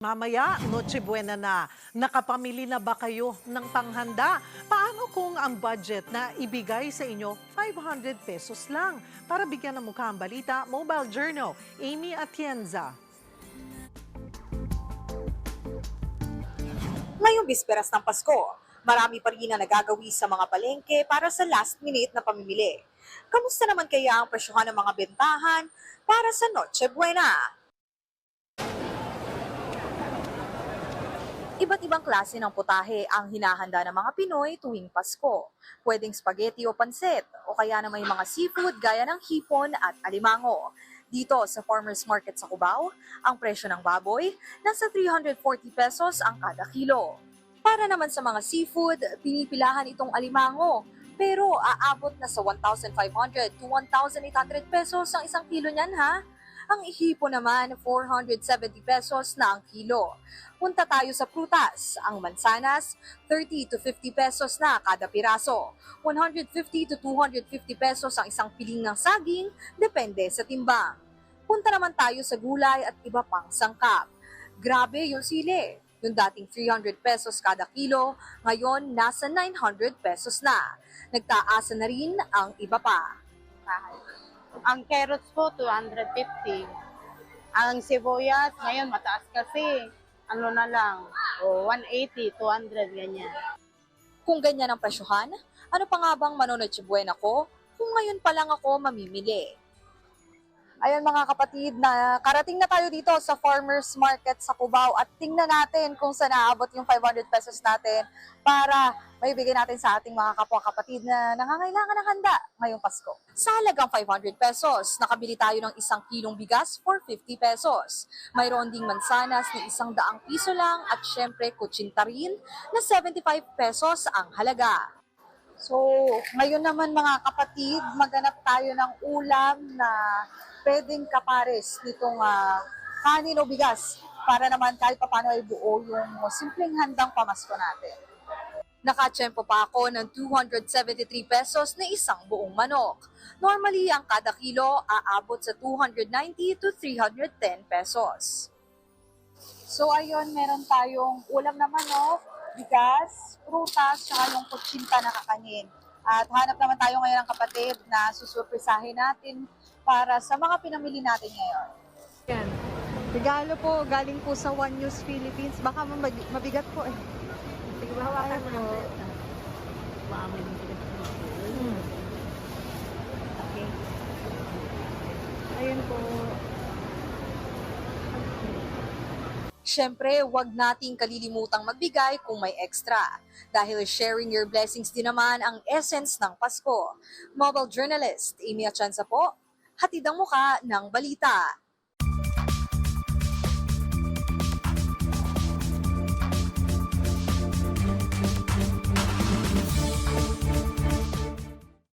Mamaya, Noche Buena na. Nakapamili na ba kayo ng panghanda? Paano kung ang budget na ibigay sa inyo 500 pesos lang? Para bigyan ng mukha ang balita, Mobile Journal, Amy Atienza. Ngayong bisperas ng Pasko, marami pa rin na nagagawi sa mga palengke para sa last-minute na pamimili. Kamusta naman kaya ang presyohan ng mga bentahan para sa Noche Buena? Iba't ibang klase ng putahe ang hinahanda ng mga Pinoy tuwing Pasko. Pwedeng spaghetti o pansit, o kaya na may mga seafood gaya ng hipon at alimango. Dito sa Farmers Market sa Cubao, ang presyo ng baboy nasa 340 pesos ang kada kilo. Para naman sa mga seafood, pinipilahan itong alimango, pero aabot na sa 1,500 to 1,800 pesos ang isang kilo niyan ha. Ang ihipo naman, 470 pesos na ang kilo. Punta tayo sa prutas. Ang mansanas, 30 to 50 pesos na kada piraso. 150 to 250 pesos ang isang piling ng saging, depende sa timbang. Punta naman tayo sa gulay at iba pang sangkap. Grabe yung sili. Yung dating 300 pesos kada kilo, ngayon nasa 900 pesos na. Nagtaasa na rin ang iba pa. Ang carrots po, 250. Ang sibuyas, ngayon mataas kasi. Ano na lang, 180, 200, ganyan. Kung ganyan ang presyohan, ano pa nga bang Noche Buena ko kung ngayon pa lang ako mamimili? Ayan mga kapatid, na karating na tayo dito sa Farmers Market sa Cubao at tingnan natin kung saan naabot yung 500 pesos natin para maibigay natin sa ating mga kapwa-kapatid na nangangailangan ng handa ngayong Pasko. Sa halagang 500 pesos, nakabili tayo ng 1 kilong bigas for 50 pesos. Mayroon ding mansanas na 100 piso lang at syempre kutsinta rin na 75 pesos ang halaga. So, ngayon naman mga kapatid, maghanap tayo ng ulam na pwedeng kapares nitong kanin o bigas para naman kahit paano ay buo yung simpleng handang pamasko natin. Nakatsyempo pa ako ng 273 pesos na isang buong manok. Normally, ang kada kilo aabot sa 290 to 310 pesos. So ayun, meron tayong ulam na manok, bigas, prutas, saka yung kutsinta na kakanin. At hanap naman tayo ngayon ng kapatid na susurprisahin natin para sa mga pinamili natin ngayon. Yan. Regalo po, galing po sa One News Philippines. Baka mabigat po eh. Sige, hawakan mo. Okay. Ayun po. Siyempre, huwag nating kalilimutang magbigay kung may extra. Dahil sharing your blessings din naman ang essence ng Pasko. Mobile journalist, Amy Atienza po, hatid ang muka ng balita.